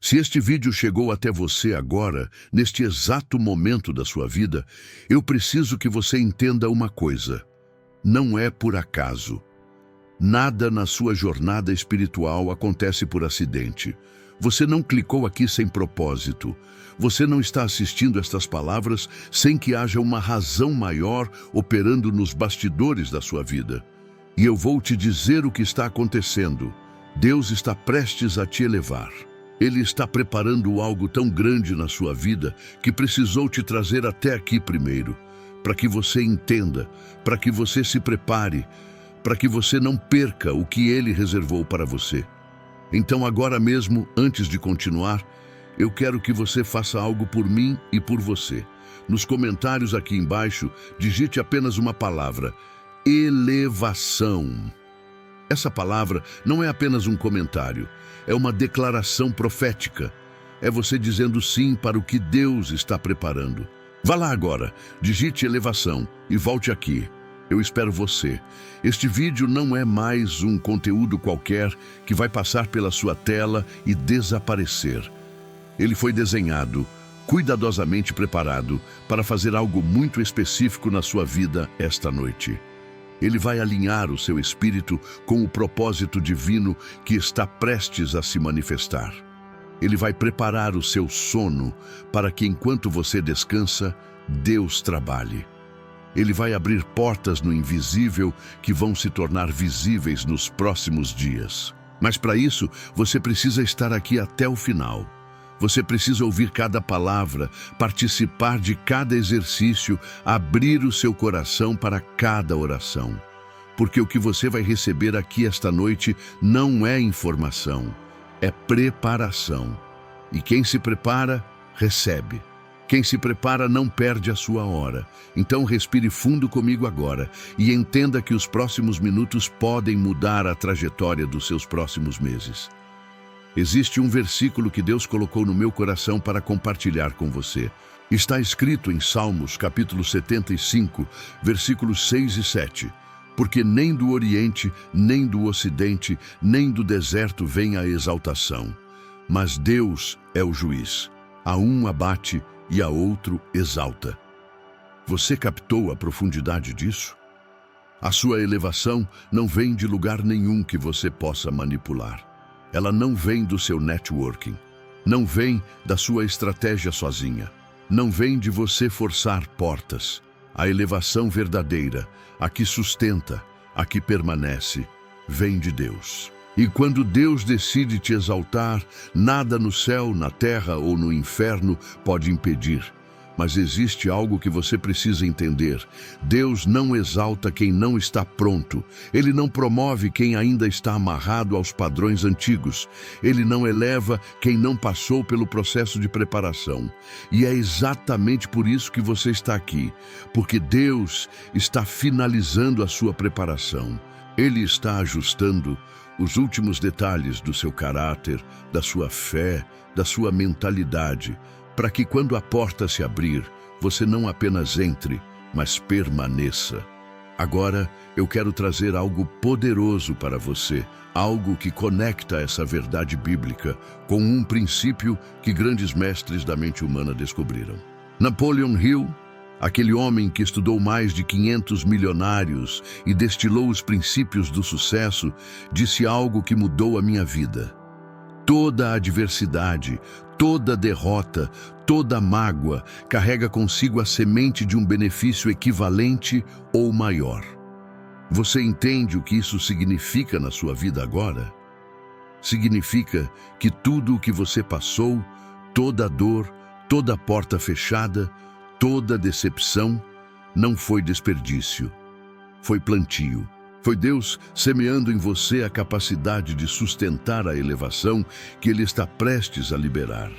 Se este vídeo chegou até você agora, neste exato momento da sua vida, eu preciso que você entenda uma coisa. Não é por acaso. Nada na sua jornada espiritual acontece por acidente. Você não clicou aqui sem propósito. Você não está assistindo estas palavras sem que haja uma razão maior operando nos bastidores da sua vida. E eu vou te dizer o que está acontecendo. Deus está prestes a te elevar. Ele está preparando algo tão grande na sua vida que precisou te trazer até aqui primeiro, para que você entenda, para que você se prepare, para que você não perca o que Ele reservou para você. Então agora mesmo, antes de continuar, eu quero que você faça algo por mim e por você. Nos comentários aqui embaixo, digite apenas uma palavra: elevação. Essa palavra não é apenas um comentário, é uma declaração profética. É você dizendo sim para o que Deus está preparando. Vá lá agora, digite elevação e volte aqui. Eu espero você. Este vídeo não é mais um conteúdo qualquer que vai passar pela sua tela e desaparecer. Ele foi desenhado, cuidadosamente preparado para fazer algo muito específico na sua vida esta noite. Ele vai alinhar o seu espírito com o propósito divino que está prestes a se manifestar. Ele vai preparar o seu sono para que, enquanto você descansa, Deus trabalhe. Ele vai abrir portas no invisível que vão se tornar visíveis nos próximos dias. Mas para isso, você precisa estar aqui até o final. Você precisa ouvir cada palavra, participar de cada exercício, abrir o seu coração para cada oração. Porque o que você vai receber aqui esta noite não é informação, é preparação. E quem se prepara, recebe. Quem se prepara não perde a sua hora. Então respire fundo comigo agora e entenda que os próximos minutos podem mudar a trajetória dos seus próximos meses. Existe um versículo que Deus colocou no meu coração para compartilhar com você. Está escrito em Salmos, capítulo 75, versículos 6 e 7. Porque nem do Oriente, nem do Ocidente, nem do deserto vem a exaltação. Mas Deus é o juiz. A um abate e a outro exalta. Você captou a profundidade disso? A sua elevação não vem de lugar nenhum que você possa manipular. Ela não vem do seu networking, não vem da sua estratégia sozinha, não vem de você forçar portas. A elevação verdadeira, a que sustenta, a que permanece, vem de Deus. E quando Deus decide te exaltar, nada no céu, na terra ou no inferno pode impedir. Mas existe algo que você precisa entender. Deus não exalta quem não está pronto. Ele não promove quem ainda está amarrado aos padrões antigos. Ele não eleva quem não passou pelo processo de preparação. E é exatamente por isso que você está aqui. Porque Deus está finalizando a sua preparação. Ele está ajustando os últimos detalhes do seu caráter, da sua fé, da sua mentalidade, para que quando a porta se abrir, você não apenas entre, mas permaneça. Agora, eu quero trazer algo poderoso para você, algo que conecta essa verdade bíblica com um princípio que grandes mestres da mente humana descobriram. Napoleon Hill, aquele homem que estudou mais de 500 milionários e destilou os princípios do sucesso, disse algo que mudou a minha vida. Toda adversidade, toda derrota, toda mágoa carrega consigo a semente de um benefício equivalente ou maior. Você entende o que isso significa na sua vida agora? Significa que tudo o que você passou, toda dor, toda porta fechada, toda decepção, não foi desperdício, foi plantio. Foi Deus semeando em você a capacidade de sustentar a elevação que Ele está prestes a liberar.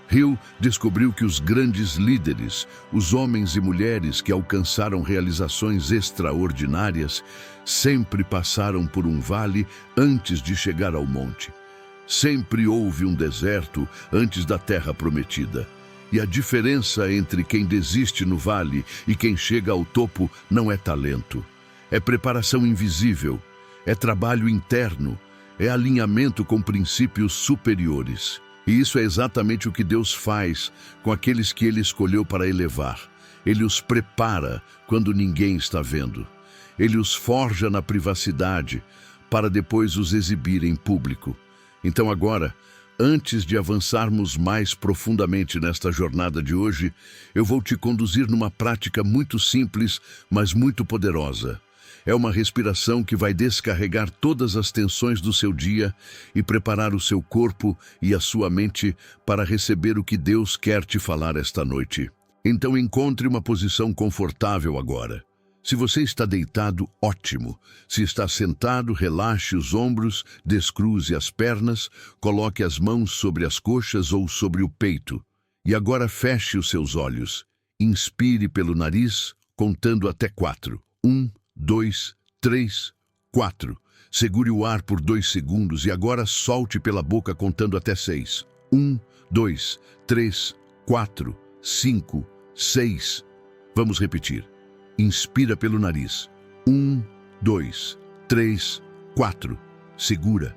Hill descobriu que os grandes líderes, os homens e mulheres que alcançaram realizações extraordinárias, sempre passaram por um vale antes de chegar ao monte. Sempre houve um deserto antes da terra prometida. E a diferença entre quem desiste no vale e quem chega ao topo não é talento. É preparação invisível, é trabalho interno, é alinhamento com princípios superiores. E isso é exatamente o que Deus faz com aqueles que Ele escolheu para elevar. Ele os prepara quando ninguém está vendo. Ele os forja na privacidade para depois os exibir em público. Então agora, antes de avançarmos mais profundamente nesta jornada de hoje, eu vou te conduzir numa prática muito simples, mas muito poderosa. É uma respiração que vai descarregar todas as tensões do seu dia e preparar o seu corpo e a sua mente para receber o que Deus quer te falar esta noite. Então encontre uma posição confortável agora. Se você está deitado, ótimo. Se está sentado, relaxe os ombros, descruze as pernas, coloque as mãos sobre as coxas ou sobre o peito. E agora feche os seus olhos. Inspire pelo nariz, contando até 4. 1, 2, 3, 4. Segure o ar por 2 segundos e agora solte pela boca contando até 6. 1, 2, 3, 4, 5, 6. Vamos repetir. Inspira pelo nariz. 1, 2, 3, 4. Segura.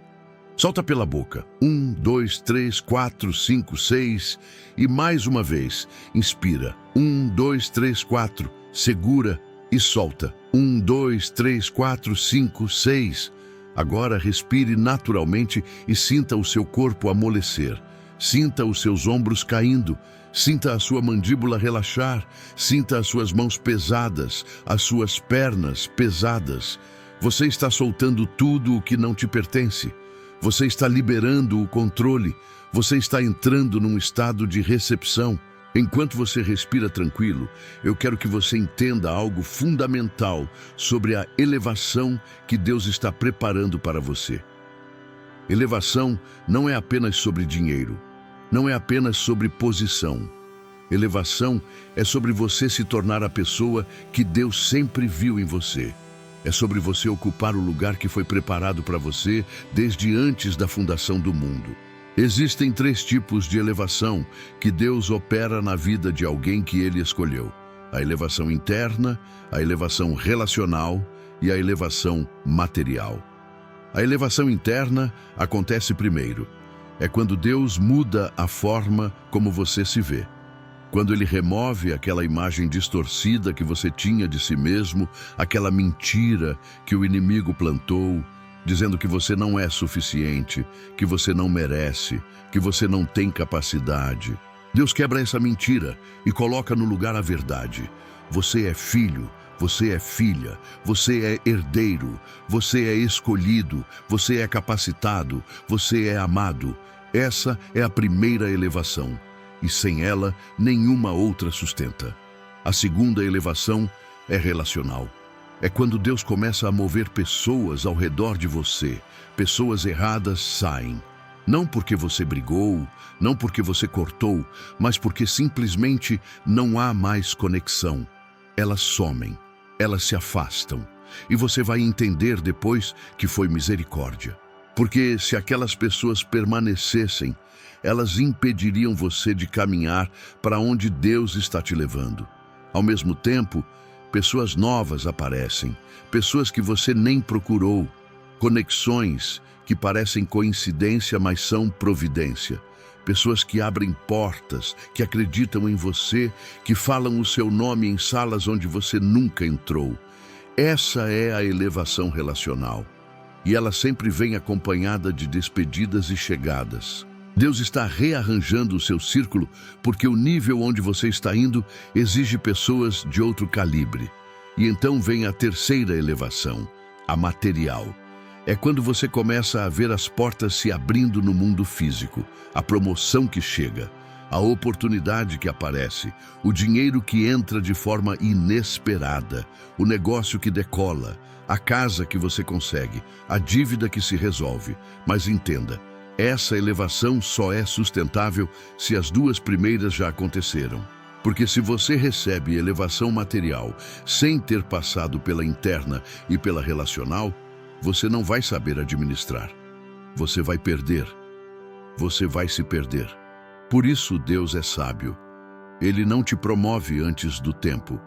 Solta pela boca. 1, 2, 3, 4, 5, 6. E mais uma vez. Inspira. 1, 2, 3, 4. Segura e solta. 1, 2, 3, 4, 5, 6. Agora respire naturalmente e sinta o seu corpo amolecer. Sinta os seus ombros caindo. Sinta a sua mandíbula relaxar. Sinta as suas mãos pesadas, as suas pernas pesadas. Você está soltando tudo o que não te pertence. Você está liberando o controle. Você está entrando num estado de recepção. Enquanto você respira tranquilo, eu quero que você entenda algo fundamental sobre a elevação que Deus está preparando para você. Elevação não é apenas sobre dinheiro, não é apenas sobre posição. Elevação é sobre você se tornar a pessoa que Deus sempre viu em você. É sobre você ocupar o lugar que foi preparado para você desde antes da fundação do mundo. Existem 3 tipos de elevação que Deus opera na vida de alguém que Ele escolheu: a elevação interna, a elevação relacional e a elevação material. A elevação interna acontece primeiro. É quando Deus muda a forma como você se vê. Quando Ele remove aquela imagem distorcida que você tinha de si mesmo, aquela mentira que o inimigo plantou, dizendo que você não é suficiente, que você não merece, que você não tem capacidade. Deus quebra essa mentira e coloca no lugar a verdade. Você é filho, você é filha, você é herdeiro, você é escolhido, você é capacitado, você é amado. Essa é a primeira elevação, e sem ela, nenhuma outra sustenta. A segunda elevação é relacional. É quando Deus começa a mover pessoas ao redor de você. Pessoas erradas saem. Não porque você brigou, não porque você cortou, mas porque simplesmente não há mais conexão. Elas somem, elas se afastam. E você vai entender depois que foi misericórdia. Porque se aquelas pessoas permanecessem, elas impediriam você de caminhar para onde Deus está te levando. Ao mesmo tempo, pessoas novas aparecem, pessoas que você nem procurou, conexões que parecem coincidência, mas são providência. Pessoas que abrem portas, que acreditam em você, que falam o seu nome em salas onde você nunca entrou. Essa é a elevação relacional. E ela sempre vem acompanhada de despedidas e chegadas. Deus está rearranjando o seu círculo porque o nível onde você está indo exige pessoas de outro calibre. E então vem a terceira elevação, a material. É quando você começa a ver as portas se abrindo no mundo físico, a promoção que chega, a oportunidade que aparece, o dinheiro que entra de forma inesperada, o negócio que decola, a casa que você consegue, a dívida que se resolve. Mas entenda, essa elevação só é sustentável se as 2 primeiras já aconteceram. Porque se você recebe elevação material sem ter passado pela interna e pela relacional, você não vai saber administrar. Você vai perder. Você vai se perder. Por isso Deus é sábio. Ele não te promove antes do tempo.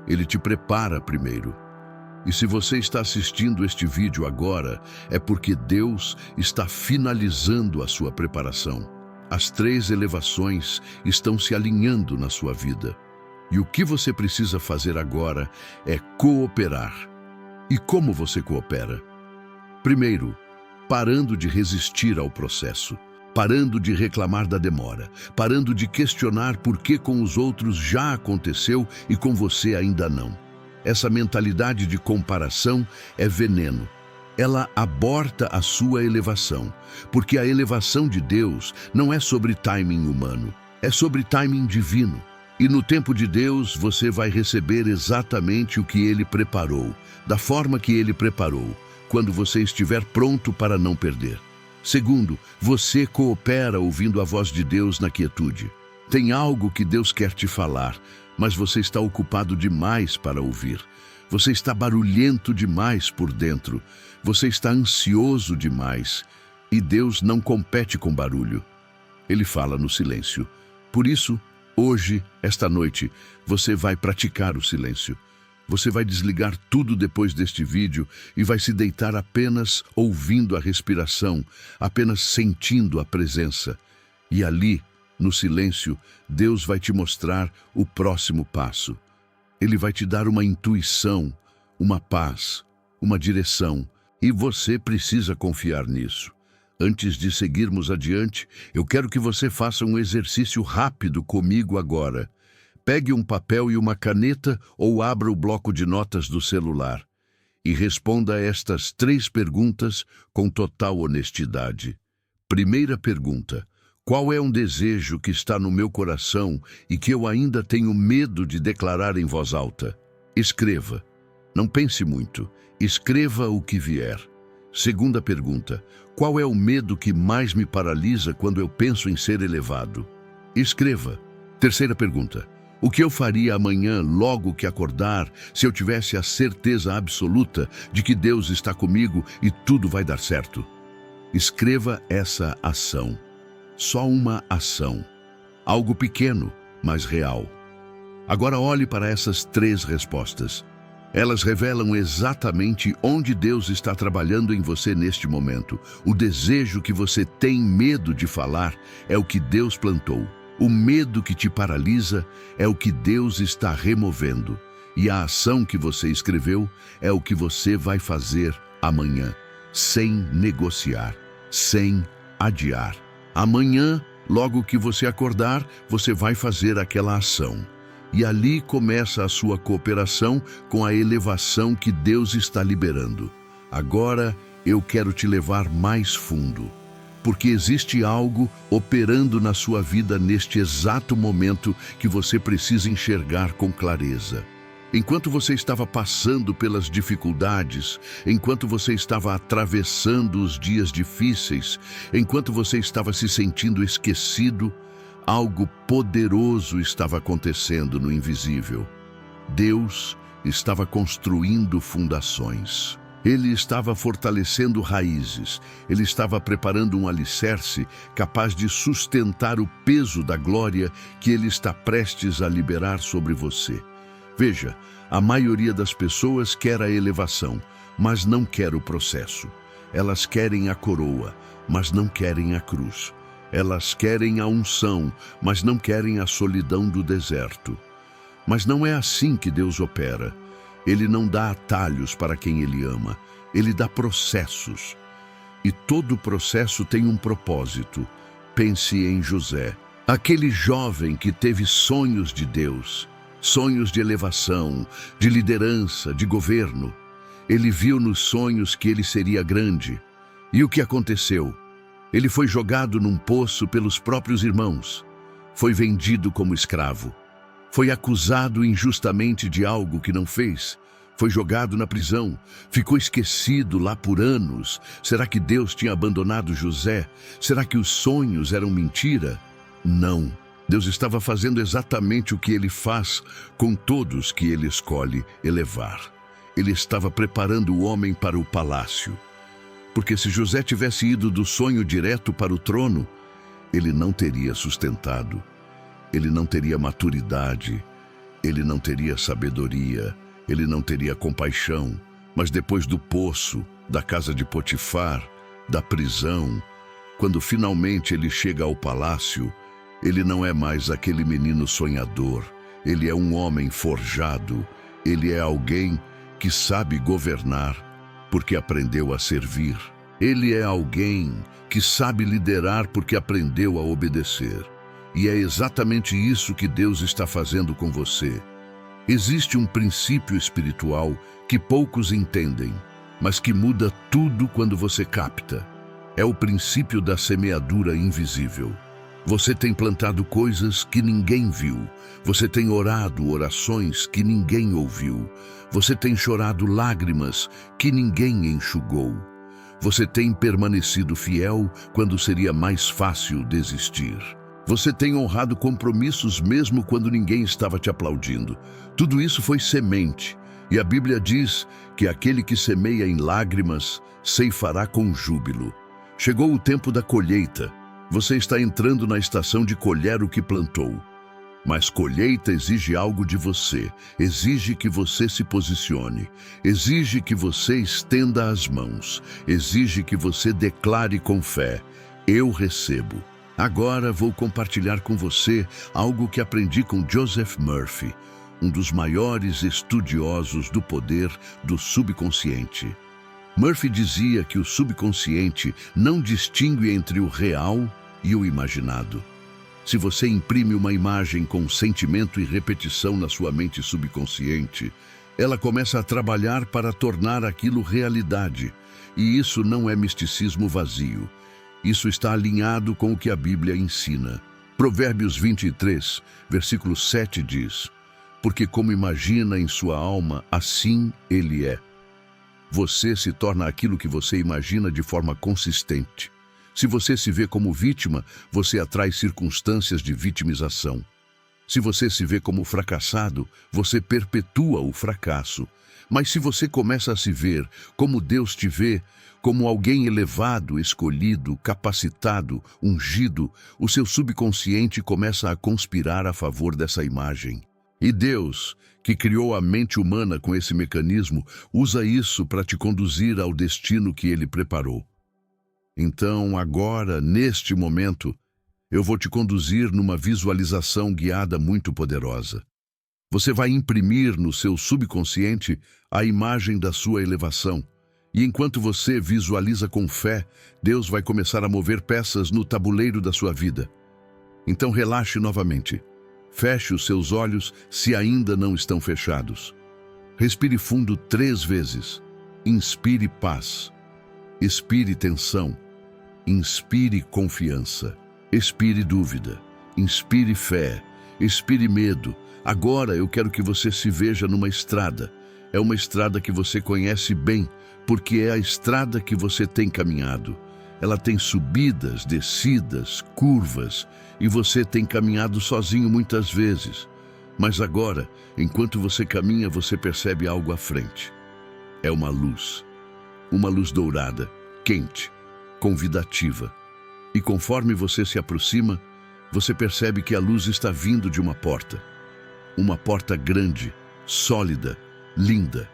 Ele te prepara primeiro. E se você está assistindo este vídeo agora, é porque Deus está finalizando a sua preparação. As 3 elevações estão se alinhando na sua vida. E o que você precisa fazer agora é cooperar. E como você coopera? Primeiro, parando de resistir ao processo, parando de reclamar da demora, parando de questionar por que com os outros já aconteceu e com você ainda não. Essa mentalidade de comparação é veneno. Ela aborta a sua elevação, porque a elevação de Deus não é sobre timing humano, é sobre timing divino. E no tempo de Deus, você vai receber exatamente o que Ele preparou, da forma que Ele preparou, quando você estiver pronto para não perder. Segundo, você coopera ouvindo a voz de Deus na quietude. Tem algo que Deus quer te falar, mas você está ocupado demais para ouvir. Você está barulhento demais por dentro. Você está ansioso demais. E Deus não compete com barulho. Ele fala no silêncio. Por isso, hoje, esta noite, você vai praticar o silêncio. Você vai desligar tudo depois deste vídeo e vai se deitar apenas ouvindo a respiração, apenas sentindo a presença. E ali, no silêncio, Deus vai te mostrar o próximo passo. Ele vai te dar uma intuição, uma paz, uma direção, e você precisa confiar nisso. Antes de seguirmos adiante, eu quero que você faça um exercício rápido comigo agora. Pegue um papel e uma caneta ou abra o bloco de notas do celular e responda a estas 3 perguntas com total honestidade. Primeira pergunta: qual é um desejo que está no meu coração e que eu ainda tenho medo de declarar em voz alta? Escreva. Não pense muito. Escreva o que vier. Segunda pergunta: qual é o medo que mais me paralisa quando eu penso em ser elevado? Escreva. Terceira pergunta: o que eu faria amanhã, logo que acordar, se eu tivesse a certeza absoluta de que Deus está comigo e tudo vai dar certo? Escreva essa ação. Só uma ação. Algo pequeno, mas real. Agora olhe para essas 3 respostas. Elas revelam exatamente onde Deus está trabalhando em você neste momento. O desejo que você tem medo de falar é o que Deus plantou. O medo que te paralisa é o que Deus está removendo. E a ação que você escreveu é o que você vai fazer amanhã, sem negociar, sem adiar. Amanhã, logo que você acordar, você vai fazer aquela ação. E ali começa a sua cooperação com a elevação que Deus está liberando. Agora, eu quero te levar mais fundo, porque existe algo operando na sua vida neste exato momento que você precisa enxergar com clareza. Enquanto você estava passando pelas dificuldades, enquanto você estava atravessando os dias difíceis, enquanto você estava se sentindo esquecido, algo poderoso estava acontecendo no invisível. Deus estava construindo fundações. Ele estava fortalecendo raízes. Ele estava preparando um alicerce capaz de sustentar o peso da glória que Ele está prestes a liberar sobre você. Veja, a maioria das pessoas quer a elevação, mas não quer o processo. Elas querem a coroa, mas não querem a cruz. Elas querem a unção, mas não querem a solidão do deserto. Mas não é assim que Deus opera. Ele não dá atalhos para quem Ele ama. Ele dá processos. E todo processo tem um propósito. Pense em José, aquele jovem que teve sonhos de Deus, sonhos de elevação, de liderança, de governo. Ele viu nos sonhos que ele seria grande. E o que aconteceu? Ele foi jogado num poço pelos próprios irmãos. Foi vendido como escravo. Foi acusado injustamente de algo que não fez. Foi jogado na prisão. Ficou esquecido lá por anos. Será que Deus tinha abandonado José? Será que os sonhos eram mentira? Não. Deus estava fazendo exatamente o que Ele faz com todos que Ele escolhe elevar. Ele estava preparando o homem para o palácio. Porque se José tivesse ido do sonho direto para o trono, ele não teria sustentado, ele não teria maturidade, ele não teria sabedoria, ele não teria compaixão. Mas depois do poço, da casa de Potifar, da prisão, Quando finalmente ele chega ao palácio, ele não é mais aquele menino sonhador. Ele é um homem forjado. Ele é alguém que sabe governar porque aprendeu a servir. Ele é alguém que sabe liderar porque aprendeu a obedecer. E é exatamente isso que Deus está fazendo com você. Existe um princípio espiritual que poucos entendem, mas que muda tudo quando você capta. É o princípio da semeadura invisível. Você tem plantado coisas que ninguém viu. Você tem orado orações que ninguém ouviu. Você tem chorado lágrimas que ninguém enxugou. Você tem permanecido fiel quando seria mais fácil desistir. Você tem honrado compromissos mesmo quando ninguém estava te aplaudindo. Tudo isso foi semente. E a Bíblia diz que aquele que semeia em lágrimas ceifará com júbilo. Chegou o tempo da colheita. Você está entrando na estação de colher o que plantou. Mas colheita exige algo de você. Exige que você se posicione. Exige que você estenda as mãos. Exige que você declare com fé: eu recebo. Agora vou compartilhar com você algo que aprendi com Joseph Murphy, um dos maiores estudiosos do poder do subconsciente. Murphy dizia que o subconsciente não distingue entre o real e o imaginado. Se você imprime uma imagem com sentimento e repetição na sua mente subconsciente, ela começa a trabalhar para tornar aquilo realidade. E isso não é misticismo vazio. Isso está alinhado com o que a Bíblia ensina. Provérbios 23, versículo 7 diz: porque como imagina em sua alma, assim ele é. Você se torna aquilo que você imagina de forma consistente. Se você se vê como vítima, você atrai circunstâncias de vitimização. Se você se vê como fracassado, você perpetua o fracasso. Mas se você começa a se ver como Deus te vê, como alguém elevado, escolhido, capacitado, ungido, o seu subconsciente começa a conspirar a favor dessa imagem. E Deus, que criou a mente humana com esse mecanismo, usa isso para te conduzir ao destino que Ele preparou. Então, agora, neste momento, eu vou te conduzir numa visualização guiada muito poderosa. Você vai imprimir no seu subconsciente a imagem da sua elevação. E enquanto você visualiza com fé, Deus vai começar a mover peças no tabuleiro da sua vida. Então relaxe novamente. Feche os seus olhos se ainda não estão fechados. Respire fundo 3 vezes. Inspire paz. Expire tensão. Inspire confiança. Expire dúvida. Inspire fé. Expire medo. Agora eu quero que você se veja numa estrada. É uma estrada que você conhece bem, porque é a estrada que você tem caminhado. Ela tem subidas, descidas, curvas, e você tem caminhado sozinho muitas vezes. Mas agora, enquanto você caminha, você percebe algo à frente. É uma luz dourada, quente, convidativa. E conforme você se aproxima, você percebe que a luz está vindo de uma porta. Uma porta grande, sólida, linda.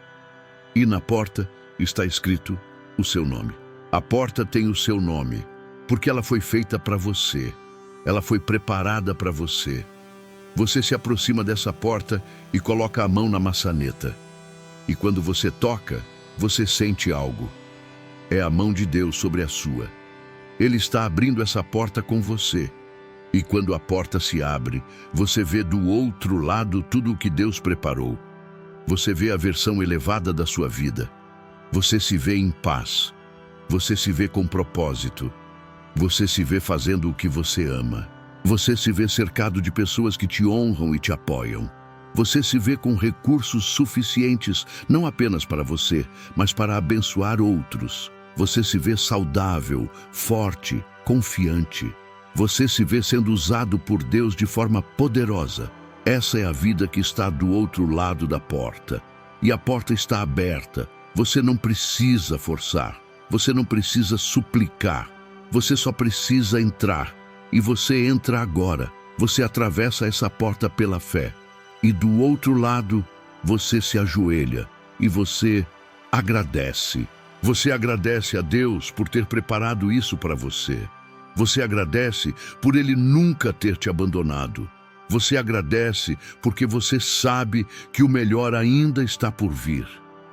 E na porta está escrito o seu nome. A porta tem o seu nome, porque ela foi feita para você. Ela foi preparada para você. Você se aproxima dessa porta e coloca a mão na maçaneta. E quando você toca, você sente algo. É a mão de Deus sobre a sua. Ele está abrindo essa porta com você. E quando a porta se abre, você vê do outro lado tudo o que Deus preparou. Você vê a versão elevada da sua vida. Você se vê em paz. Você se vê com propósito. Você se vê fazendo o que você ama. Você se vê cercado de pessoas que te honram e te apoiam. Você se vê com recursos suficientes, não apenas para você, mas para abençoar outros. Você se vê saudável, forte, confiante. Você se vê sendo usado por Deus de forma poderosa. Essa é a vida que está do outro lado da porta. E a porta está aberta. Você não precisa forçar. Você não precisa suplicar. Você só precisa entrar. E você entra agora. Você atravessa essa porta pela fé. E do outro lado, você se ajoelha. E você agradece. Você agradece a Deus por ter preparado isso para você. Você agradece por Ele nunca ter te abandonado. Você agradece porque você sabe que o melhor ainda está por vir.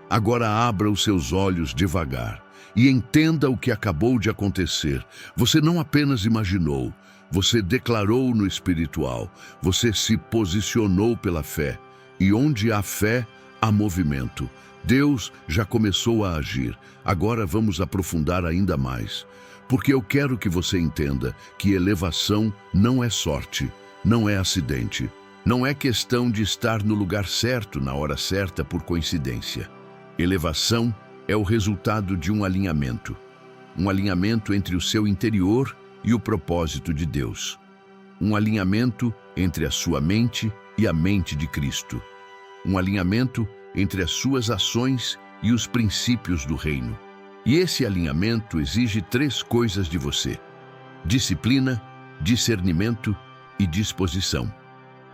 Agora abra os seus olhos devagar e entenda o que acabou de acontecer. Você não apenas imaginou, você declarou no espiritual, você se posicionou pela fé. E onde há fé, há movimento. Deus já começou a agir. Agora vamos aprofundar ainda mais. Porque eu quero que você entenda que elevação não é sorte, não é acidente. Não é questão de estar no lugar certo, na hora certa, por coincidência. Elevação é o resultado de um alinhamento entre o seu interior e o propósito de Deus. Um alinhamento entre a sua mente e a mente de Cristo. Um alinhamento entre as suas ações e os princípios do reino. E esse alinhamento exige 3 coisas de você: disciplina, discernimento e disposição.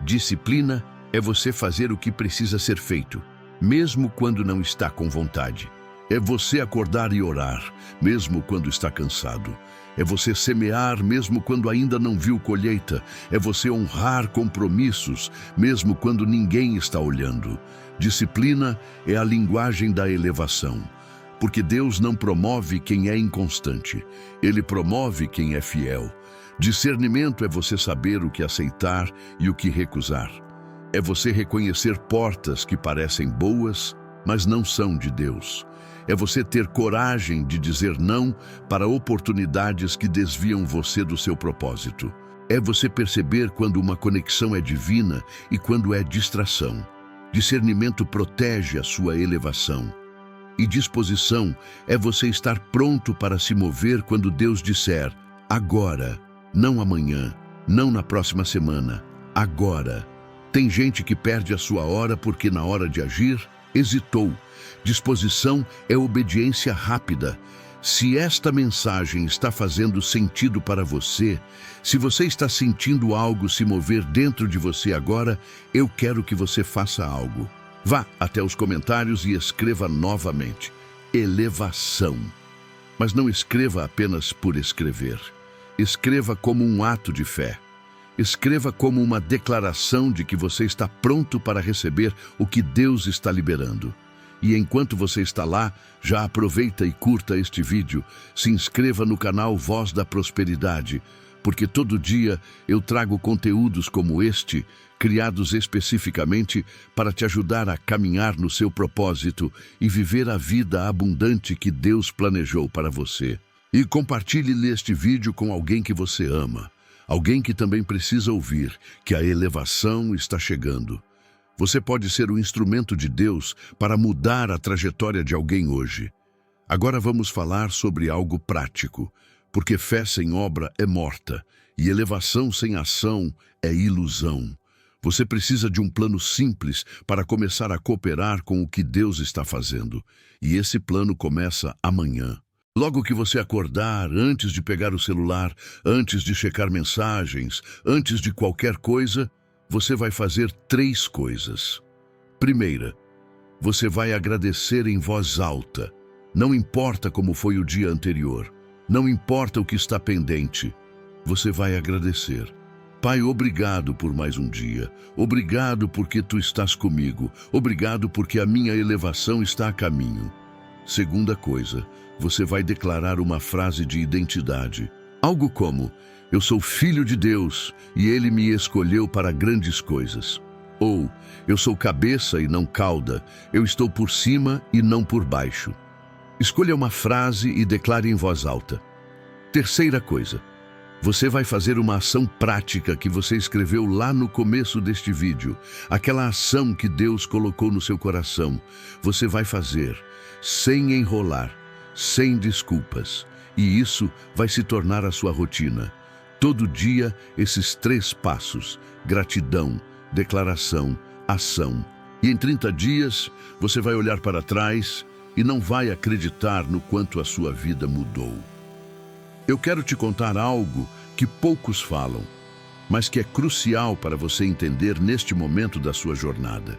Disciplina é você fazer o que precisa ser feito, mesmo quando não está com vontade. É você acordar e orar, mesmo quando está cansado. É você semear, mesmo quando ainda não viu colheita. É você honrar compromissos, mesmo quando ninguém está olhando. Disciplina é a linguagem da elevação. Porque Deus não promove quem é inconstante. Ele promove quem é fiel. Discernimento é você saber o que aceitar e o que recusar. É você reconhecer portas que parecem boas, mas não são de Deus. É você ter coragem de dizer não para oportunidades que desviam você do seu propósito. É você perceber quando uma conexão é divina e quando é distração. Discernimento protege a sua elevação. E disposição é você estar pronto para se mover quando Deus disser: agora, não amanhã, não na próxima semana, agora. Tem gente que perde a sua hora porque na hora de agir, hesitou. Disposição é obediência rápida. Se esta mensagem está fazendo sentido para você, se você está sentindo algo se mover dentro de você agora, eu quero que você faça algo. Vá até os comentários e escreva novamente: elevação. Mas não escreva apenas por escrever. Escreva como um ato de fé. Escreva como uma declaração de que você está pronto para receber o que Deus está liberando. E enquanto você está lá, já aproveita e curta este vídeo. Se inscreva no canal Voz da Prosperidade, porque todo dia eu trago conteúdos como este, criados especificamente para te ajudar a caminhar no seu propósito e viver a vida abundante que Deus planejou para você. E compartilhe este vídeo com alguém que você ama, alguém que também precisa ouvir que a elevação está chegando. Você pode ser o instrumento de Deus para mudar a trajetória de alguém hoje. Agora vamos falar sobre algo prático, porque fé sem obra é morta e elevação sem ação é ilusão. Você precisa de um plano simples para começar a cooperar com o que Deus está fazendo. E esse plano começa amanhã. Logo que você acordar, antes de pegar o celular, antes de checar mensagens, antes de qualquer coisa, você vai fazer 3 coisas. Primeira, você vai agradecer em voz alta. Não importa como foi o dia anterior. Não importa o que está pendente. Você vai agradecer. Pai, obrigado por mais um dia. Obrigado porque Tu estás comigo. Obrigado porque a minha elevação está a caminho. Segunda coisa, você vai declarar uma frase de identidade. Algo como: eu sou filho de Deus e Ele me escolheu para grandes coisas. Ou, eu sou cabeça e não cauda. Eu estou por cima e não por baixo. Escolha uma frase e declare em voz alta. Terceira coisa, você vai fazer uma ação prática que você escreveu lá no começo deste vídeo. Aquela ação que Deus colocou no seu coração. Você vai fazer sem enrolar, sem desculpas. E isso vai se tornar a sua rotina. Todo dia, esses 3 passos: gratidão, declaração, ação. E em 30 dias, você vai olhar para trás e não vai acreditar no quanto a sua vida mudou. Eu quero te contar algo que poucos falam, mas que é crucial para você entender neste momento da sua jornada.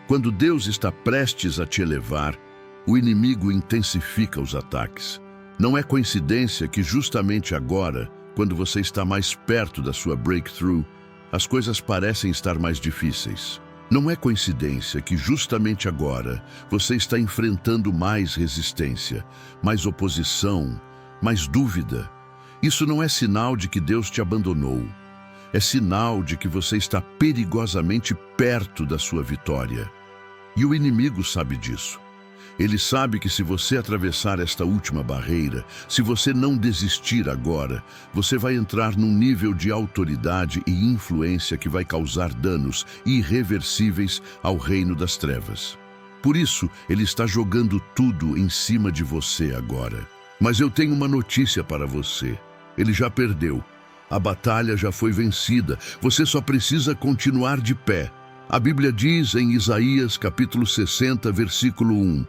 Quando Deus está prestes a te elevar, o inimigo intensifica os ataques. Não é coincidência que justamente agora Quando você está mais perto da sua breakthrough, as coisas parecem estar mais difíceis. Não é coincidência que justamente agora você está enfrentando mais resistência, mais oposição, mais dúvida. Isso não é sinal de que Deus te abandonou. É sinal de que você está perigosamente perto da sua vitória. E o inimigo sabe disso. Ele sabe que se você atravessar esta última barreira, se você não desistir agora, você vai entrar num nível de autoridade e influência que vai causar danos irreversíveis ao reino das trevas. Por isso, ele está jogando tudo em cima de você agora. Mas eu tenho uma notícia para você. Ele já perdeu. A batalha já foi vencida. Você só precisa continuar de pé. A Bíblia diz em Isaías capítulo 60, versículo 1: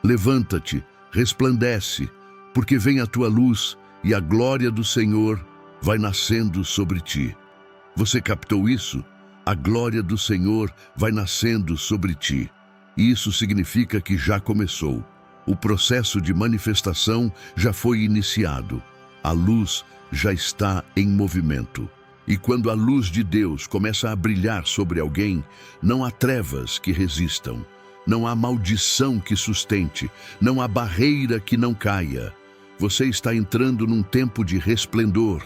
Levanta-te, resplandece, porque vem a tua luz e a glória do Senhor vai nascendo sobre ti. Você captou isso? A glória do Senhor vai nascendo sobre ti. E isso significa que já começou. O processo de manifestação já foi iniciado. A luz já está em movimento. E quando a luz de Deus começa a brilhar sobre alguém, não há trevas que resistam. Não há maldição que sustente, não há barreira que não caia. Você está entrando num tempo de resplendor,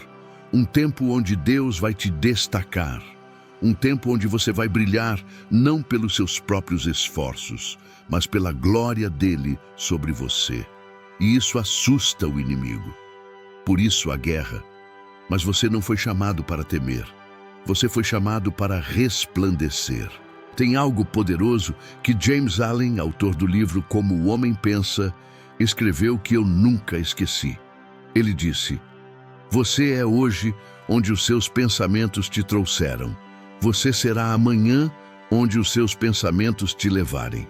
um tempo onde Deus vai te destacar, um tempo onde você vai brilhar não pelos seus próprios esforços, mas pela glória dele sobre você. E isso assusta o inimigo. Por isso a guerra. Mas você não foi chamado para temer. Você foi chamado para resplandecer. Tem algo poderoso que James Allen, autor do livro Como o Homem Pensa, escreveu que eu nunca esqueci. Ele disse: Você é hoje onde os seus pensamentos te trouxeram. Você será amanhã onde os seus pensamentos te levarem.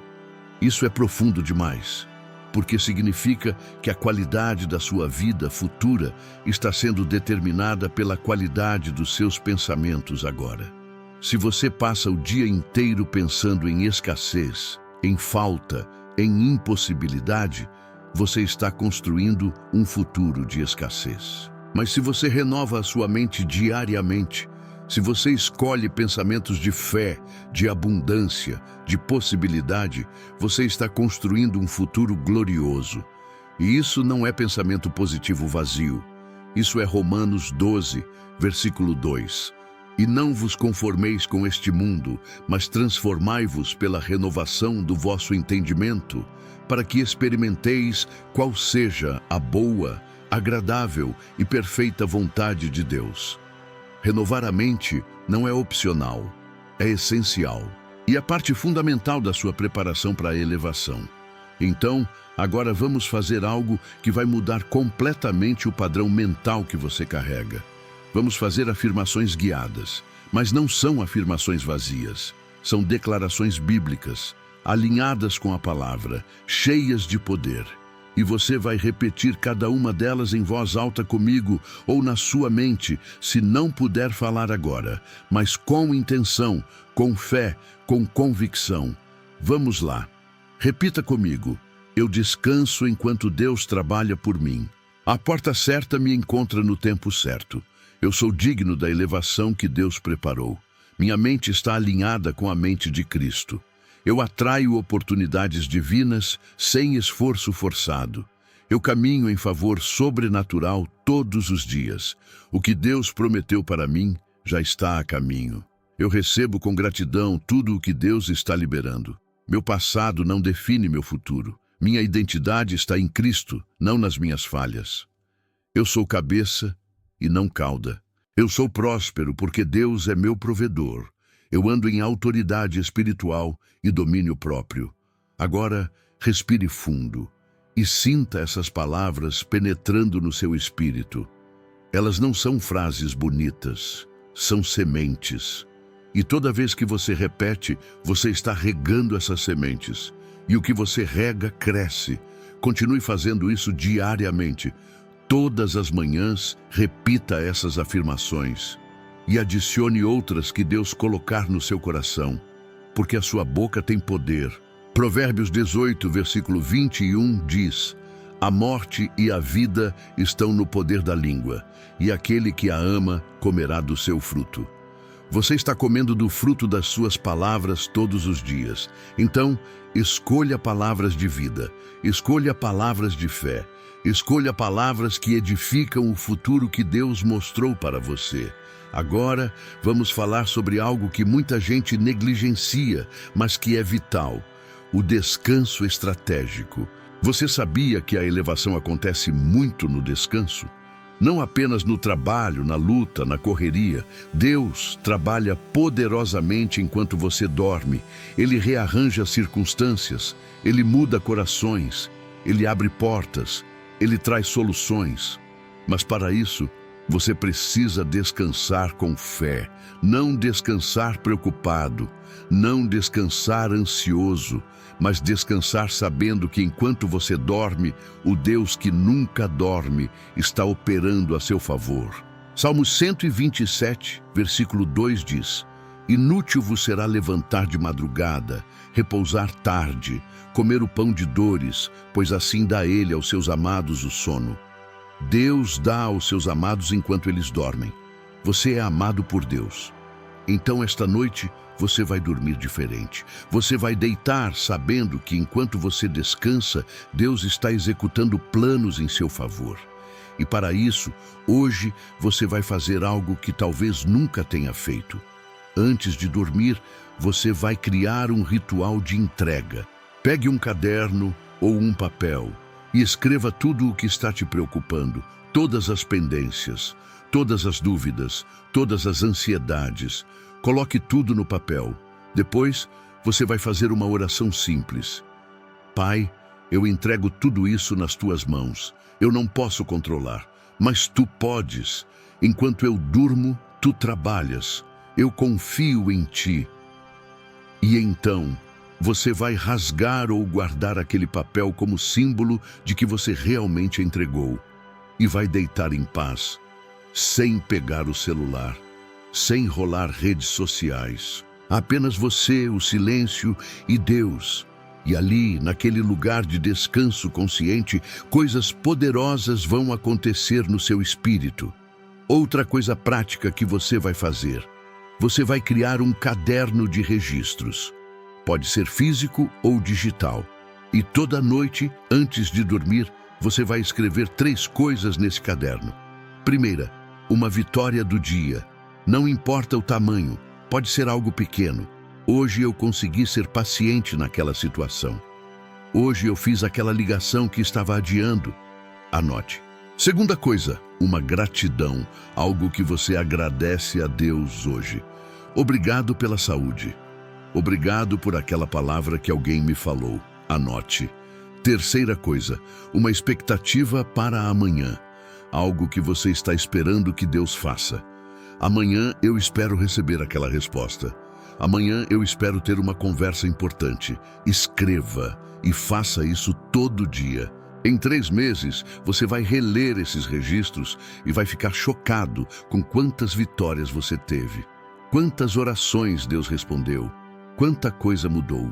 Isso é profundo demais, porque significa que a qualidade da sua vida futura está sendo determinada pela qualidade dos seus pensamentos agora. Se você passa o dia inteiro pensando em escassez, em falta, em impossibilidade, você está construindo um futuro de escassez. Mas se você renova a sua mente diariamente, se você escolhe pensamentos de fé, de abundância, de possibilidade, você está construindo um futuro glorioso. E isso não é pensamento positivo vazio. Isso é Romanos 12, versículo 2. E não vos conformeis com este mundo, mas transformai-vos pela renovação do vosso entendimento, para que experimenteis qual seja a boa, agradável e perfeita vontade de Deus. Renovar a mente não é opcional, é essencial. E a parte fundamental da sua preparação para a elevação. Então, agora vamos fazer algo que vai mudar completamente o padrão mental que você carrega. Vamos fazer afirmações guiadas, mas não são afirmações vazias. São declarações bíblicas, alinhadas com a palavra, cheias de poder. E você vai repetir cada uma delas em voz alta comigo ou na sua mente, se não puder falar agora, mas com intenção, com fé, com convicção. Vamos lá. Repita comigo. Eu descanso enquanto Deus trabalha por mim. A porta certa me encontra no tempo certo. Eu sou digno da elevação que Deus preparou. Minha mente está alinhada com a mente de Cristo. Eu atraio oportunidades divinas sem esforço forçado. Eu caminho em favor sobrenatural todos os dias. O que Deus prometeu para mim já está a caminho. Eu recebo com gratidão tudo o que Deus está liberando. Meu passado não define meu futuro. Minha identidade está em Cristo, não nas minhas falhas. Eu sou cabeça e não cauda. Eu sou próspero porque Deus é meu provedor. Eu ando em autoridade espiritual e domínio próprio. Agora, respire fundo e sinta essas palavras penetrando no seu espírito. Elas não são frases bonitas, são sementes. E toda vez que você repete, você está regando essas sementes. E o que você rega cresce. Continue fazendo isso diariamente. Todas as manhãs, repita essas afirmações e adicione outras que Deus colocar no seu coração, porque a sua boca tem poder. Provérbios 18, versículo 21 diz: A morte e a vida estão no poder da língua, e aquele que a ama comerá do seu fruto. Você está comendo do fruto das suas palavras todos os dias. Então, escolha palavras de vida, escolha palavras de fé, escolha palavras que edificam o futuro que Deus mostrou para você. Agora, vamos falar sobre algo que muita gente negligencia, mas que é vital: o descanso estratégico. Você sabia que a elevação acontece muito no descanso? Não apenas no trabalho, na luta, na correria. Deus trabalha poderosamente enquanto você dorme. Ele rearranja circunstâncias, Ele muda corações, Ele abre portas, Ele traz soluções. Mas para isso, você precisa descansar com fé, não descansar preocupado, não descansar ansioso, mas descansar sabendo que enquanto você dorme, o Deus que nunca dorme está operando a seu favor. Salmos 127, versículo 2 diz: Inútil vos será levantar de madrugada, repousar tarde, comer o pão de dores, pois assim dá Ele aos seus amados o sono. Deus dá aos seus amados enquanto eles dormem. Você é amado por Deus. Então esta noite você vai dormir diferente. Você vai deitar sabendo que enquanto você descansa, Deus está executando planos em seu favor. E para isso, hoje você vai fazer algo que talvez nunca tenha feito. Antes de dormir, você vai criar um ritual de entrega. Pegue um caderno ou um papel e escreva tudo o que está te preocupando, todas as pendências, todas as dúvidas, todas as ansiedades. Coloque tudo no papel. Depois, você vai fazer uma oração simples. Pai, eu entrego tudo isso nas tuas mãos. Eu não posso controlar, mas tu podes. Enquanto eu durmo, tu trabalhas. Eu confio em ti. E então, você vai rasgar ou guardar aquele papel como símbolo de que você realmente entregou. E vai deitar em paz, sem pegar o celular, sem rolar redes sociais. Apenas você, o silêncio e Deus. E ali, naquele lugar de descanso consciente, coisas poderosas vão acontecer no seu espírito. Outra coisa prática que você vai fazer: você vai criar um caderno de registros. Pode ser físico ou digital. E toda noite, antes de dormir, você vai escrever 3 coisas nesse caderno. Primeira, uma vitória do dia. Não importa o tamanho, pode ser algo pequeno. Hoje eu consegui ser paciente naquela situação. Hoje eu fiz aquela ligação que estava adiando. Anote. Segunda coisa, uma gratidão, algo que você agradece a Deus hoje. Obrigado pela saúde. Obrigado por aquela palavra que alguém me falou. Anote. Terceira coisa, uma expectativa para amanhã. Algo que você está esperando que Deus faça. Amanhã eu espero receber aquela resposta. Amanhã eu espero ter uma conversa importante. Escreva e faça isso todo dia. Em 3 meses, você vai reler esses registros e vai ficar chocado com quantas vitórias você teve. Quantas orações Deus respondeu. Quanta coisa mudou.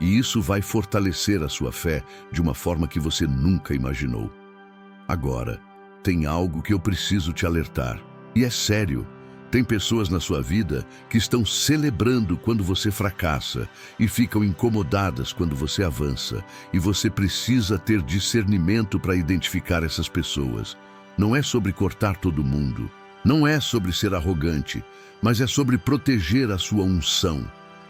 E isso vai fortalecer a sua fé de uma forma que você nunca imaginou. Agora, tem algo que eu preciso te alertar. E é sério. Tem pessoas na sua vida que estão celebrando quando você fracassa e ficam incomodadas quando você avança. E você precisa ter discernimento para identificar essas pessoas. Não é sobre cortar todo mundo. Não é sobre ser arrogante, mas é sobre proteger a sua unção.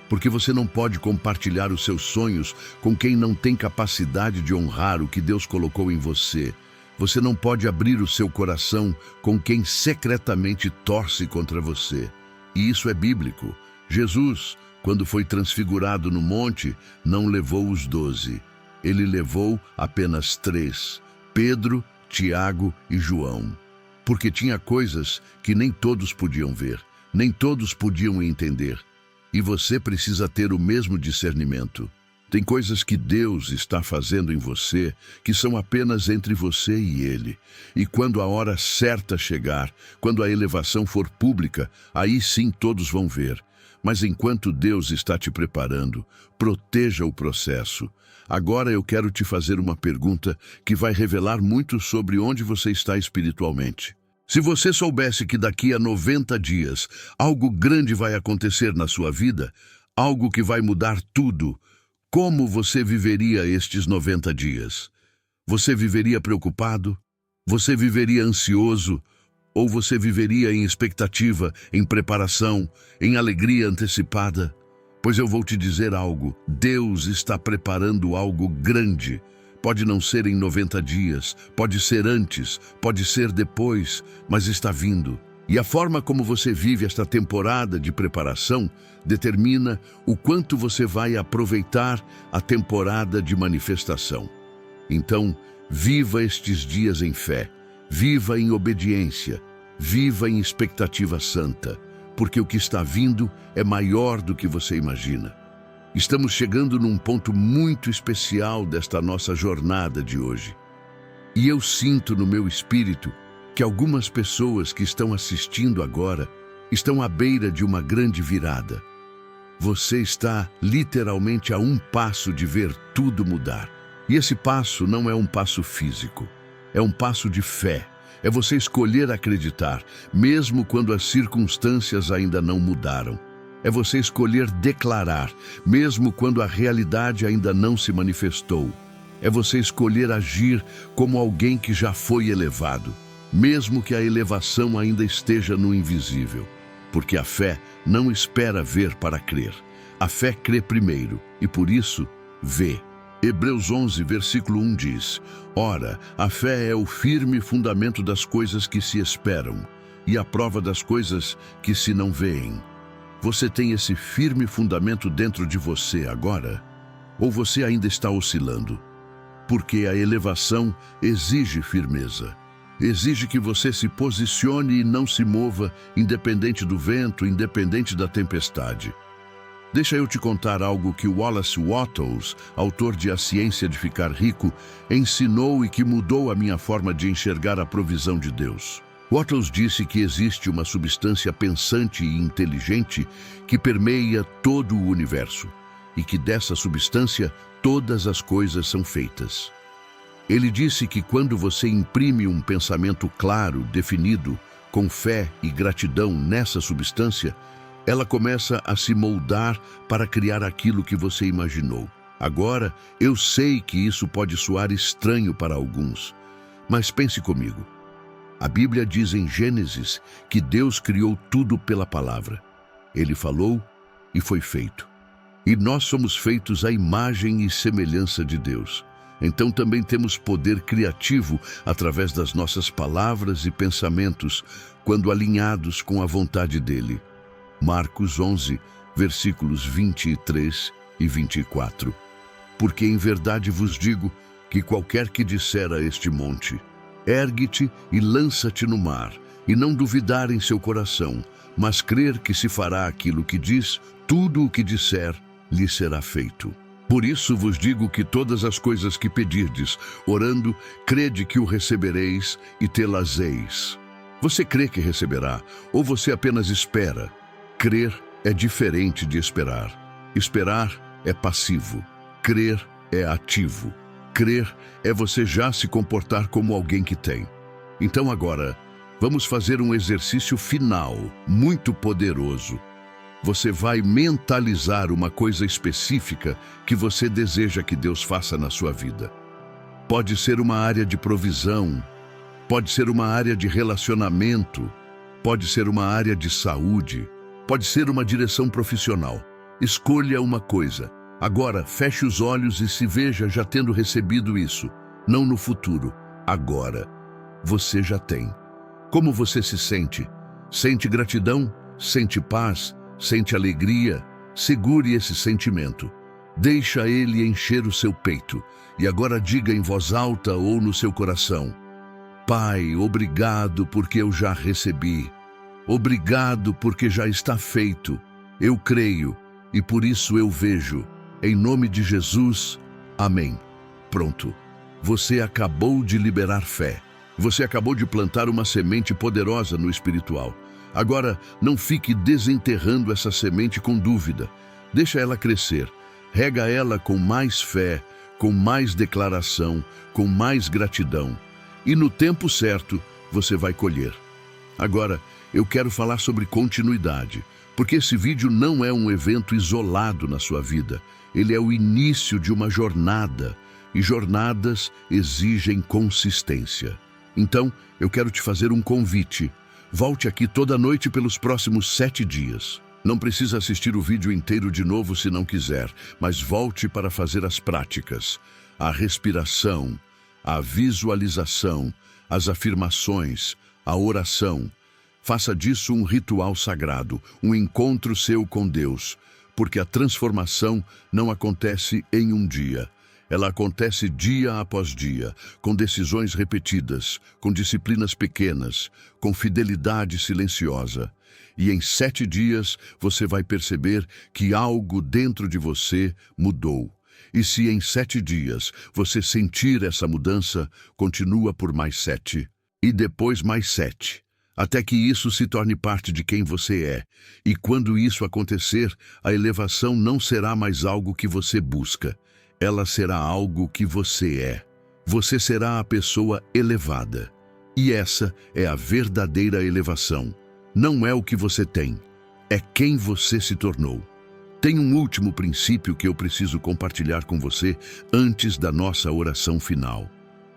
Porque você não pode compartilhar os seus sonhos com quem não tem capacidade de honrar o que Deus colocou em você. Você não pode abrir o seu coração com quem secretamente torce contra você. E isso é bíblico. Jesus, quando foi transfigurado no monte, não levou os 12. Ele levou apenas 3, Pedro, Tiago e João. Porque tinha coisas que nem todos podiam ver, nem todos podiam entender. E você precisa ter o mesmo discernimento. Tem coisas que Deus está fazendo em você que são apenas entre você e Ele. E quando a hora certa chegar, quando a elevação for pública, aí sim todos vão ver. Mas enquanto Deus está te preparando, proteja o processo. Agora eu quero te fazer uma pergunta que vai revelar muito sobre onde você está espiritualmente. Se você soubesse que daqui a 90 dias algo grande vai acontecer na sua vida, algo que vai mudar tudo, como você viveria estes 90 dias? Você viveria preocupado? Você viveria ansioso? Ou você viveria em expectativa, em preparação, em alegria antecipada? Pois eu vou te dizer algo, Deus está preparando algo grande. Pode não ser em 90 dias, pode ser antes, pode ser depois, mas está vindo. E a forma como você vive esta temporada de preparação determina o quanto você vai aproveitar a temporada de manifestação. Então, viva estes dias em fé, viva em obediência, viva em expectativa santa, porque o que está vindo é maior do que você imagina. Estamos chegando num ponto muito especial desta nossa jornada de hoje. E eu sinto no meu espírito que algumas pessoas que estão assistindo agora estão à beira de uma grande virada. Você está literalmente a um passo de ver tudo mudar. E esse passo não é um passo físico, é um passo de fé. É você escolher acreditar, mesmo quando as circunstâncias ainda não mudaram. É você escolher declarar, mesmo quando a realidade ainda não se manifestou. É você escolher agir como alguém que já foi elevado, mesmo que a elevação ainda esteja no invisível. Porque a fé não espera ver para crer. A fé crê primeiro e, por isso, vê. Hebreus 11, versículo 1 diz: Ora, a fé é o firme fundamento das coisas que se esperam e a prova das coisas que se não veem. Você tem esse firme fundamento dentro de você agora? Ou você ainda está oscilando? Porque a elevação exige firmeza. Exige que você se posicione e não se mova, independente do vento, independente da tempestade. Deixa eu te contar algo que Wallace Wattles, autor de A Ciência de Ficar Rico, ensinou e que mudou a minha forma de enxergar a provisão de Deus. Wattles disse que existe uma substância pensante e inteligente que permeia todo o universo e que dessa substância todas as coisas são feitas. Ele disse que quando você imprime um pensamento claro, definido, com fé e gratidão nessa substância, ela começa a se moldar para criar aquilo que você imaginou. Agora, eu sei que isso pode soar estranho para alguns, mas pense comigo. A Bíblia diz em Gênesis que Deus criou tudo pela palavra. Ele falou e foi feito. E nós somos feitos à imagem e semelhança de Deus. Então também temos poder criativo através das nossas palavras e pensamentos, quando alinhados com a vontade dele. Marcos 11, versículos 23 e 24. Porque em verdade vos digo que qualquer que disser a este monte, ergue-te e lança-te no mar, e não duvidar em seu coração, mas crer que se fará aquilo que diz, tudo o que disser lhe será feito. Por isso vos digo que todas as coisas que pedirdes, orando, crede que o recebereis e tê-las-eis. Você crê que receberá, ou você apenas espera? Crer é diferente de esperar. Esperar é passivo. Crer é ativo. Crer é você já se comportar como alguém que tem. Então agora, vamos fazer um exercício final, muito poderoso. Você vai mentalizar uma coisa específica que você deseja que Deus faça na sua vida. Pode ser uma área de provisão, pode ser uma área de relacionamento, pode ser uma área de saúde, pode ser uma direção profissional. Escolha uma coisa. Agora, feche os olhos e se veja já tendo recebido isso. Não no futuro, agora. Você já tem. Como você se sente? Sente gratidão? Sente paz? Sente alegria? Segure esse sentimento. Deixa ele encher o seu peito. E agora diga em voz alta ou no seu coração: Pai, obrigado porque eu já recebi. Obrigado porque já está feito. Eu creio e por isso eu vejo. Em nome de Jesus, amém. Pronto. Você acabou de liberar fé. Você acabou de plantar uma semente poderosa no espiritual. Agora, não fique desenterrando essa semente com dúvida. Deixa ela crescer. Rega ela com mais fé, com mais declaração, com mais gratidão. E no tempo certo, você vai colher. Agora, eu quero falar sobre continuidade, porque esse vídeo não é um evento isolado na sua vida. Ele é o início de uma jornada, e jornadas exigem consistência. Então, eu quero te fazer um convite. Volte aqui toda noite pelos próximos 7 dias. Não precisa assistir o vídeo inteiro de novo se não quiser, mas volte para fazer as práticas, a respiração, a visualização, as afirmações, a oração. Faça disso um ritual sagrado, um encontro seu com Deus, porque a transformação não acontece em um dia. Ela acontece dia após dia, com decisões repetidas, com disciplinas pequenas, com fidelidade silenciosa. E em 7 dias você vai perceber que algo dentro de você mudou. E se em 7 dias você sentir essa mudança, continua por mais 7. E depois mais 7. Até que isso se torne parte de quem você é. E quando isso acontecer, a elevação não será mais algo que você busca. Ela será algo que você é. Você será a pessoa elevada. E essa é a verdadeira elevação. Não é o que você tem, é quem você se tornou. Tem um último princípio que eu preciso compartilhar com você antes da nossa oração final.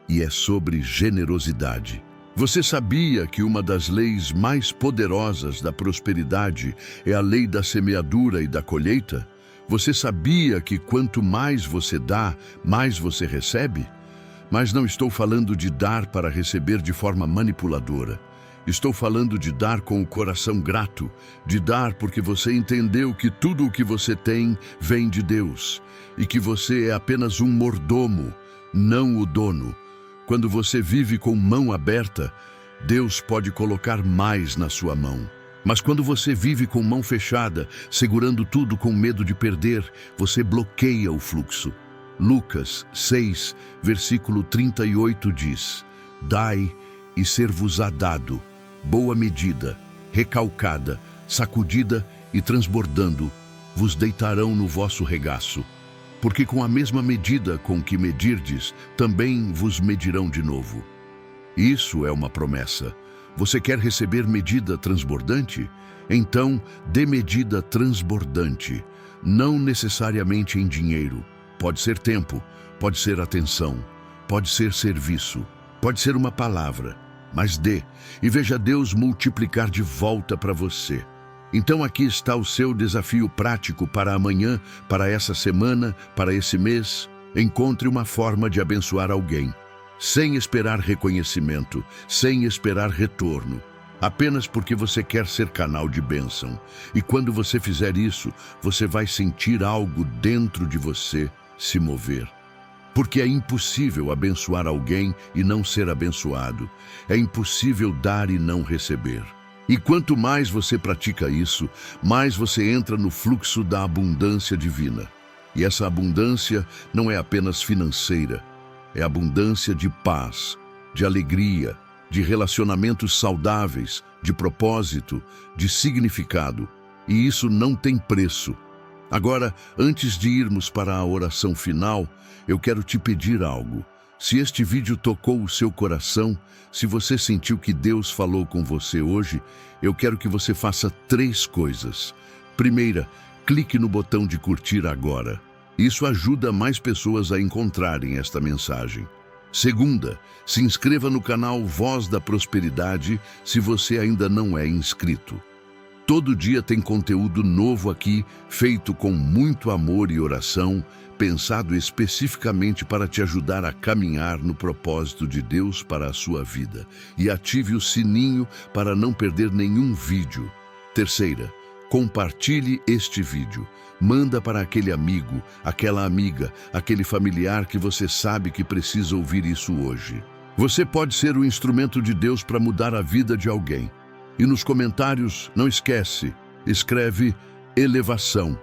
E é sobre generosidade. Você sabia que uma das leis mais poderosas da prosperidade é a lei da semeadura e da colheita? Você sabia que quanto mais você dá, mais você recebe? Mas não estou falando de dar para receber de forma manipuladora. Estou falando de dar com o coração grato, de dar porque você entendeu que tudo o que você tem vem de Deus e que você é apenas um mordomo, não o dono. Quando você vive com mão aberta, Deus pode colocar mais na sua mão. Mas quando você vive com mão fechada, segurando tudo com medo de perder, você bloqueia o fluxo. Lucas 6, versículo 38 diz: Dai e ser-vos-á dado, boa medida, recalcada, sacudida e transbordando, vos deitarão no vosso regaço. Porque com a mesma medida com que medirdes, também vos medirão de novo. Isso é uma promessa. Você quer receber medida transbordante? Então, dê medida transbordante, não necessariamente em dinheiro. Pode ser tempo, pode ser atenção, pode ser serviço, pode ser uma palavra, mas dê e veja Deus multiplicar de volta para você. Então aqui está o seu desafio prático para amanhã, para essa semana, para esse mês. Encontre uma forma de abençoar alguém. Sem esperar reconhecimento, sem esperar retorno, apenas porque você quer ser canal de bênção. E quando você fizer isso, você vai sentir algo dentro de você se mover. Porque é impossível abençoar alguém e não ser abençoado. É impossível dar e não receber. E quanto mais você pratica isso, mais você entra no fluxo da abundância divina. E essa abundância não é apenas financeira. É abundância de paz, de alegria, de relacionamentos saudáveis, de propósito, de significado. E isso não tem preço. Agora, antes de irmos para a oração final, eu quero te pedir algo. Se este vídeo tocou o seu coração, se você sentiu que Deus falou com você hoje, eu quero que você faça 3 coisas. Primeira, clique no botão de curtir agora. Isso ajuda mais pessoas a encontrarem esta mensagem. Segunda, se inscreva no canal Voz da Prosperidade se você ainda não é inscrito. Todo dia tem conteúdo novo aqui, feito com muito amor e oração, pensado especificamente para te ajudar a caminhar no propósito de Deus para a sua vida. E ative o sininho para não perder nenhum vídeo. Terceira, compartilhe este vídeo. Manda para aquele amigo, aquela amiga, aquele familiar que você sabe que precisa ouvir isso hoje. Você pode ser o instrumento de Deus para mudar a vida de alguém. E nos comentários, não esquece, escreve elevação.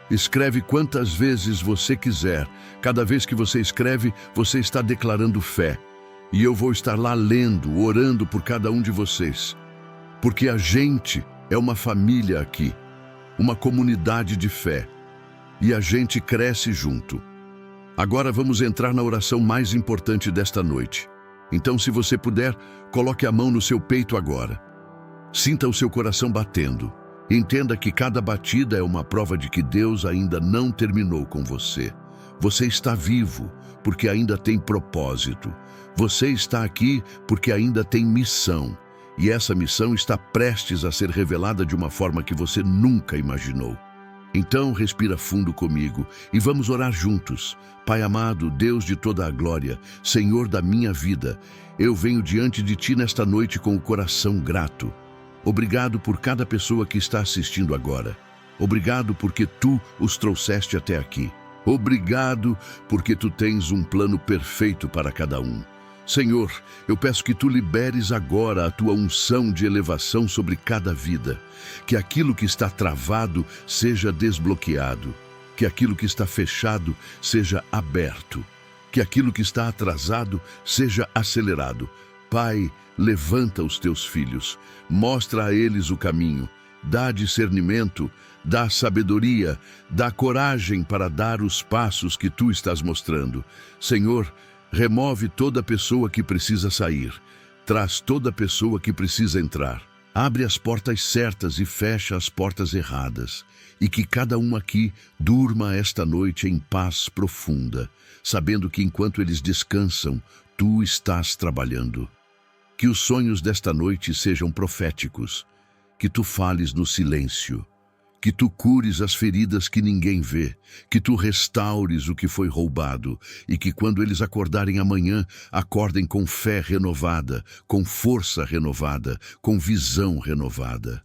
Escreve quantas vezes você quiser. Cada vez que você escreve, você está declarando fé. E eu vou estar lá lendo, orando por cada um de vocês. Porque a gente é uma família aqui, uma comunidade de fé. E a gente cresce junto. Agora vamos entrar na oração mais importante desta noite. Então, se você puder, coloque a mão no seu peito agora. Sinta o seu coração batendo. Entenda que cada batida é uma prova de que Deus ainda não terminou com você. Você está vivo porque ainda tem propósito. Você está aqui porque ainda tem missão. E essa missão está prestes a ser revelada de uma forma que você nunca imaginou. Então, respira fundo comigo e vamos orar juntos. Pai amado, Deus de toda a glória, Senhor da minha vida, eu venho diante de Ti nesta noite com o coração grato. Obrigado por cada pessoa que está assistindo agora. Obrigado porque Tu os trouxeste até aqui. Obrigado porque Tu tens um plano perfeito para cada um. Senhor, eu peço que Tu liberes agora a Tua unção de elevação sobre cada vida. Que aquilo que está travado seja desbloqueado. Que aquilo que está fechado seja aberto. Que aquilo que está atrasado seja acelerado. Pai, levanta os Teus filhos, mostra a eles o caminho, dá discernimento, dá sabedoria, dá coragem para dar os passos que Tu estás mostrando. Senhor, remove toda pessoa que precisa sair, traz toda pessoa que precisa entrar. Abre as portas certas e fecha as portas erradas, e que cada um aqui durma esta noite em paz profunda, sabendo que enquanto eles descansam, Tu estás trabalhando. Que os sonhos desta noite sejam proféticos, que Tu fales no silêncio, que Tu cures as feridas que ninguém vê, que Tu restaures o que foi roubado e que quando eles acordarem amanhã, acordem com fé renovada, com força renovada, com visão renovada.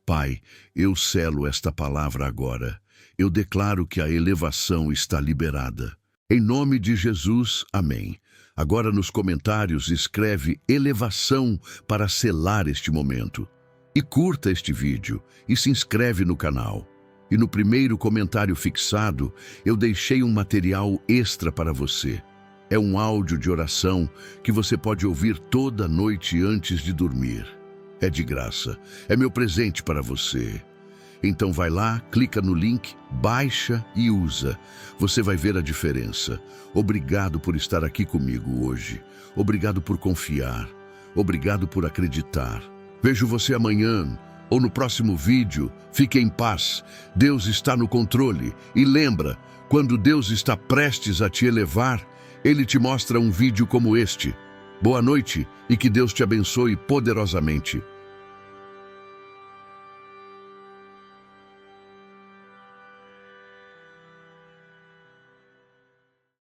Pai, eu selo esta palavra agora. Eu declaro que a elevação está liberada. Em nome de Jesus, amém. Agora nos comentários escreve elevação para selar este momento. E curta este vídeo e se inscreve no canal. E no primeiro comentário fixado, eu deixei um material extra para você. É um áudio de oração que você pode ouvir toda noite antes de dormir. É de graça. É meu presente para você. Então vai lá, clica no link, baixa e usa. Você vai ver a diferença. Obrigado por estar aqui comigo hoje. Obrigado por confiar. Obrigado por acreditar. Vejo você amanhã ou no próximo vídeo. Fique em paz. Deus está no controle. E lembra, quando Deus está prestes a te elevar, Ele te mostra um vídeo como este. Boa noite e que Deus te abençoe poderosamente.